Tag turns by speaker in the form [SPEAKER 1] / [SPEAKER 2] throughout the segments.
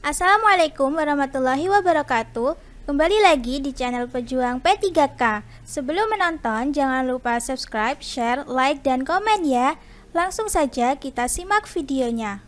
[SPEAKER 1] Assalamualaikum warahmatullahi wabarakatuh. Kembali lagi di channel Pejuang P3K. Sebelum menonton, jangan lupa subscribe, share, like, dan komen ya. Langsung saja kita simak videonya.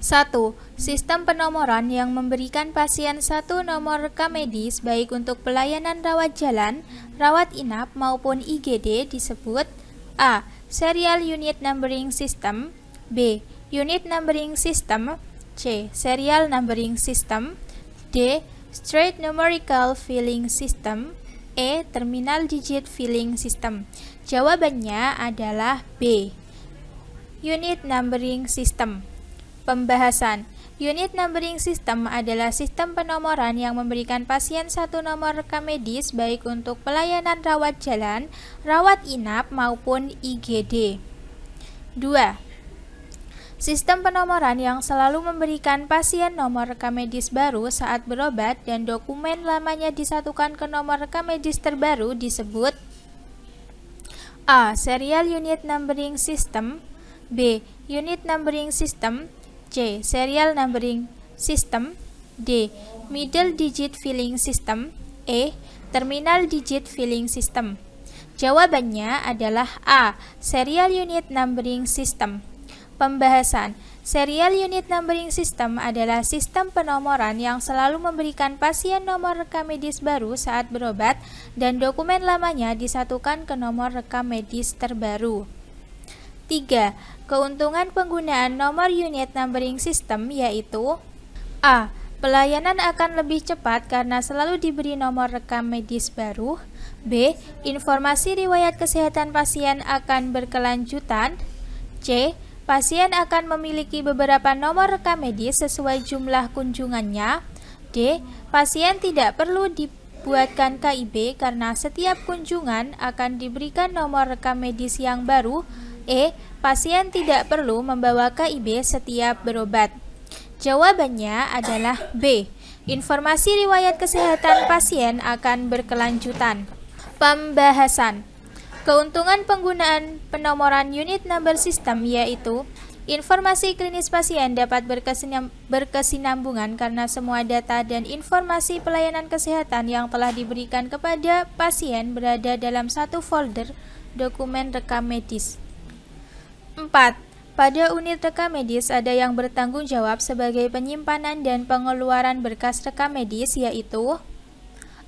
[SPEAKER 1] 1. Sistem penomoran yang memberikan pasien satu nomor rekam medis baik untuk pelayanan rawat jalan, rawat inap maupun IGD disebut A. Serial Unit Numbering System, B. Unit Numbering System, C. Serial Numbering System, D. Straight Numerical Filling System, E. Terminal Digit Filling System. Jawabannya adalah B. Unit Numbering System. Pembahasan. Unit Numbering System adalah sistem penomoran yang memberikan pasien satu nomor rekam medis baik untuk pelayanan rawat jalan, rawat inap maupun IGD. 2. Sistem penomoran yang selalu memberikan pasien nomor rekam medis baru saat berobat dan dokumen lamanya disatukan ke nomor rekam medis terbaru disebut A. Serial Unit Numbering System, B. Unit Numbering System, C. Serial Numbering System, D. Middle Digit Filling System, E. Terminal Digit Filling System. Jawabannya adalah A. Serial Unit Numbering System. Pembahasan. Serial Unit Numbering System adalah sistem penomoran yang selalu memberikan pasien nomor rekam medis baru saat berobat dan dokumen lamanya disatukan ke nomor rekam medis terbaru. 3. Keuntungan penggunaan nomor unit numbering system yaitu A. Pelayanan akan lebih cepat karena selalu diberi nomor rekam medis baru. B. Informasi riwayat kesehatan pasien akan berkelanjutan. C. Pasien akan memiliki beberapa nomor rekam medis sesuai jumlah kunjungannya. D. Pasien tidak perlu dibuatkan KIB karena setiap kunjungan akan diberikan nomor rekam medis yang baru. E. Pasien tidak perlu membawa KIB setiap berobat. Jawabannya adalah B. Informasi riwayat kesehatan pasien akan berkelanjutan. Pembahasan. Keuntungan penggunaan penomoran unit number system yaitu informasi klinis pasien dapat berkesinambungan karena semua data dan informasi pelayanan kesehatan yang telah diberikan kepada pasien berada dalam satu folder dokumen rekam medis. 4. Pada unit rekam medis ada yang bertanggung jawab sebagai penyimpanan dan pengeluaran berkas rekam medis yaitu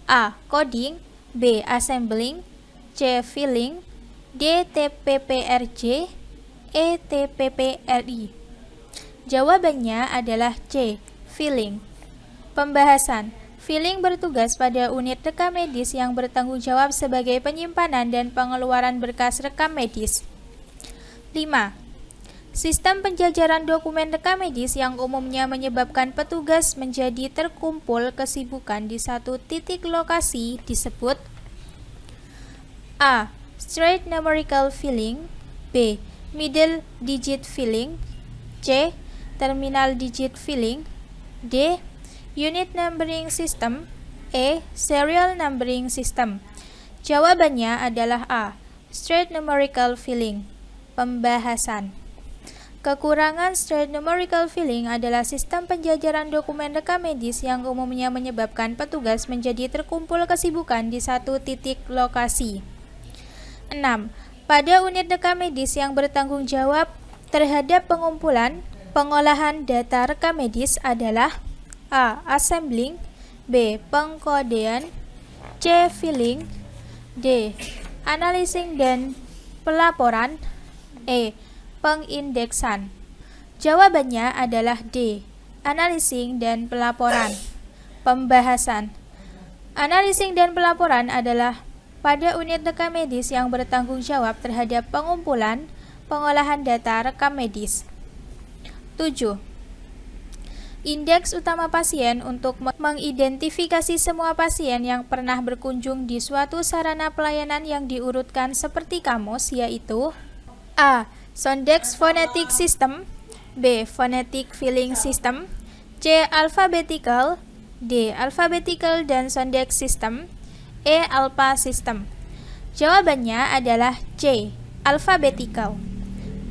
[SPEAKER 1] A. Coding, B. Assembling, C. Filling, D. TPPRJ, E. TPPRI. Jawabannya adalah C. Filling. Pembahasan. Filling bertugas pada unit rekam medis yang bertanggung jawab sebagai penyimpanan dan pengeluaran berkas rekam medis. 5. Sistem penjajaran dokumen rekam medis yang umumnya menyebabkan petugas menjadi terkumpul kesibukan di satu titik lokasi disebut A. Straight Numerical Filling, B. Middle Digit Filling, C. Terminal Digit Filling, D. Unit Numbering System, E. Serial Numbering System. Jawabannya adalah A. Straight Numerical Filling. Pembahasan. Kekurangan straight numerical filling adalah sistem penjajaran dokumen rekam medis yang umumnya menyebabkan petugas menjadi terkumpul kesibukan di satu titik lokasi. 6. Pada unit rekam medis yang bertanggung jawab terhadap pengumpulan, pengolahan data rekam medis adalah A. Assembling, B. Pengkodean, C. Filling, D. Analyzing dan pelaporan, E. Pengindeksan. Jawabannya adalah D. Analyzing dan pelaporan. Pembahasan. Analyzing dan pelaporan adalah pada unit rekam medis yang bertanggung jawab terhadap pengumpulan, pengolahan data rekam medis. 7. Indeks utama pasien untuk mengidentifikasi semua pasien yang pernah berkunjung di suatu sarana pelayanan yang diurutkan seperti kamus yaitu A. Sondex Phonetic System, B. Phonetic Filling System, C. Alphabetical, D. Alphabetical dan Sondex System, E. Alpha System. Jawabannya adalah C. Alphabetical.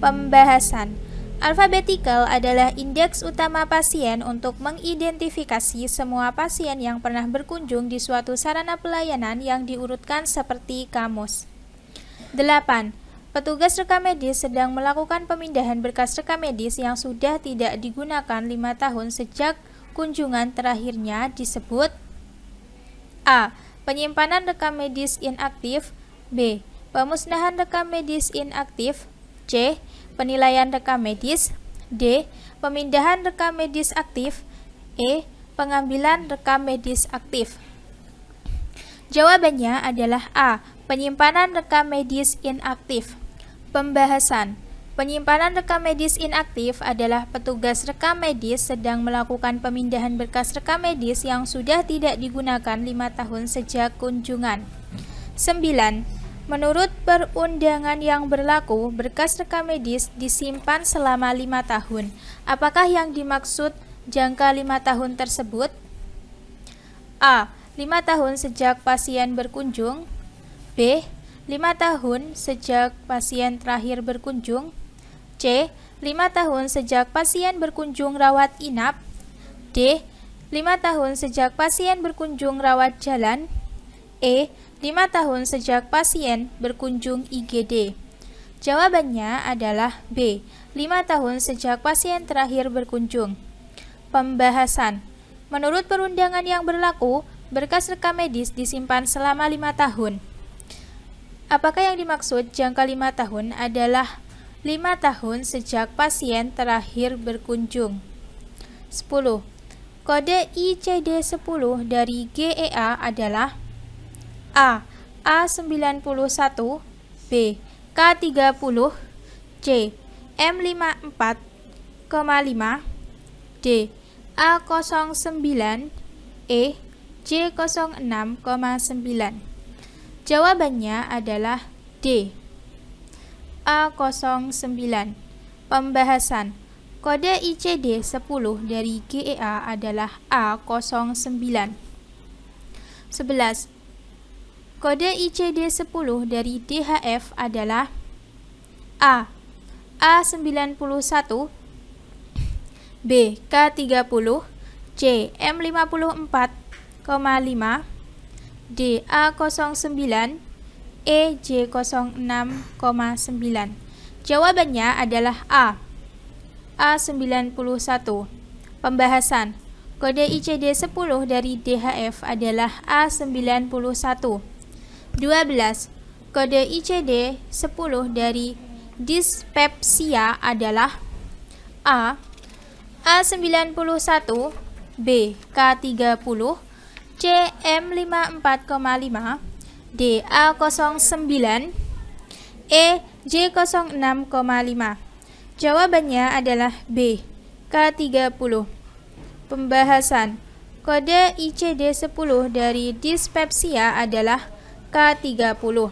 [SPEAKER 1] Pembahasan. Alphabetical adalah indeks utama pasien untuk mengidentifikasi semua pasien yang pernah berkunjung di suatu sarana pelayanan yang diurutkan seperti kamus. 8. Petugas rekam medis sedang melakukan pemindahan berkas rekam medis yang sudah tidak digunakan 5 tahun sejak kunjungan terakhirnya disebut A. Penyimpanan rekam medis inaktif. B. Pemusnahan rekam medis inaktif. C. Penilaian rekam medis. D. Pemindahan rekam medis aktif. E. Pengambilan rekam medis aktif. Jawabannya adalah A. Penyimpanan rekam medis inaktif. Pembahasan. Penyimpanan rekam medis inaktif adalah petugas rekam medis sedang melakukan pemindahan berkas rekam medis yang sudah tidak digunakan 5 tahun sejak kunjungan. 9. Menurut perundangan yang berlaku, berkas rekam medis disimpan selama 5 tahun. Apakah yang dimaksud jangka 5 tahun tersebut? A. 5 tahun sejak pasien berkunjung. B. 5 tahun sejak pasien terakhir berkunjung. C. 5 tahun sejak pasien berkunjung rawat inap. D. 5 tahun sejak pasien berkunjung rawat jalan. E. 5 tahun sejak pasien berkunjung IGD. Jawabannya adalah B. 5 tahun sejak pasien terakhir berkunjung. Pembahasan. Menurut perundangan yang berlaku, berkas rekam medis disimpan selama 5 tahun. Apakah yang dimaksud jangka 5 tahun adalah 5 tahun sejak pasien terakhir berkunjung. 10. Kode ICD-10 dari GEA adalah A. A91, B. K30, C. M54,5, D. A09, E. J06,9. Jawabannya adalah D. A09. Pembahasan. Kode ICD-10 dari GEA adalah A09. 11. Kode ICD-10 dari DHF adalah A. A91, B. K30, C. M54,5, D. A09, E. J06,9. Jawabannya adalah A. A91. Pembahasan. Kode ICD-10 dari DHF adalah A91. 12. Kode ICD-10 dari dispepsia adalah A. A91, B. K30, C. M54,5, D. A09, E. J06,5. Jawabannya adalah B. K30. Pembahasan. Kode ICD-10 dari dispepsia adalah K30.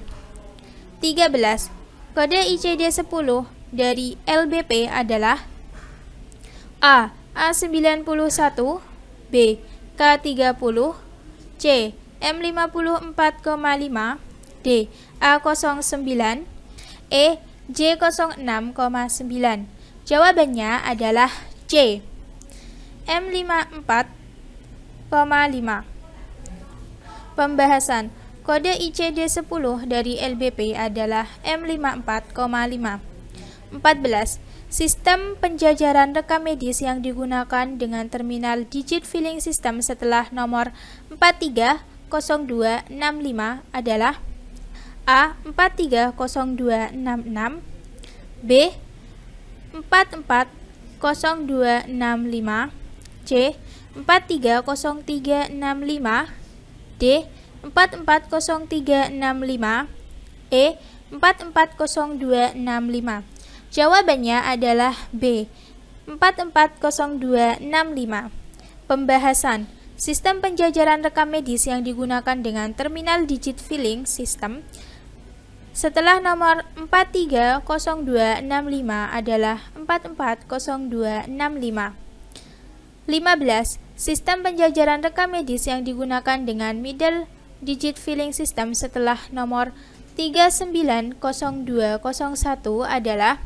[SPEAKER 1] 13. Kode ICD-10 dari LBP adalah A. A91, B. K30, C. M54,5, D. A09, E. J06,9. Jawabannya adalah C. M54,5. Pembahasan. Kode ICD-10 dari LBP adalah M54,5. 14. Sistem penjajaran rekam medis yang digunakan dengan terminal digit filling system setelah nomor 430265 adalah A. 43066, B. 44065, C. 43035, D. 44035, E. 44065. Jawabannya adalah B. 44065. Pembahasan. Sistem penjajaran rekam medis yang digunakan dengan terminal digit filling system setelah nomor 43065 adalah 44065. 15. Sistem penjajaran rekam medis yang digunakan dengan middle digit filling system setelah nomor 390201 adalah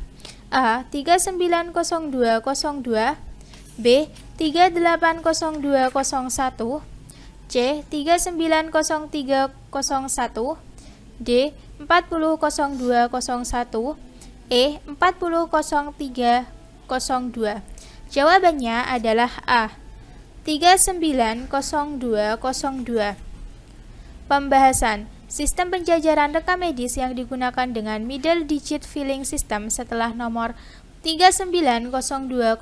[SPEAKER 1] A. 390202, B. 380201, C. 390301, D. 400201, E. 400302. Jawabannya adalah A. 390202. Pembahasan sistem penjajaran rekam medis yang digunakan dengan middle digit filling system setelah nomor 390201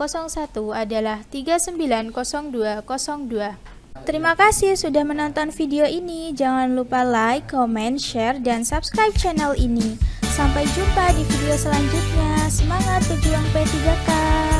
[SPEAKER 1] adalah 390202. Terima kasih sudah menonton video ini. Jangan lupa like, comment, share, dan subscribe channel ini. Sampai jumpa di video selanjutnya. Semangat pejuang P3K!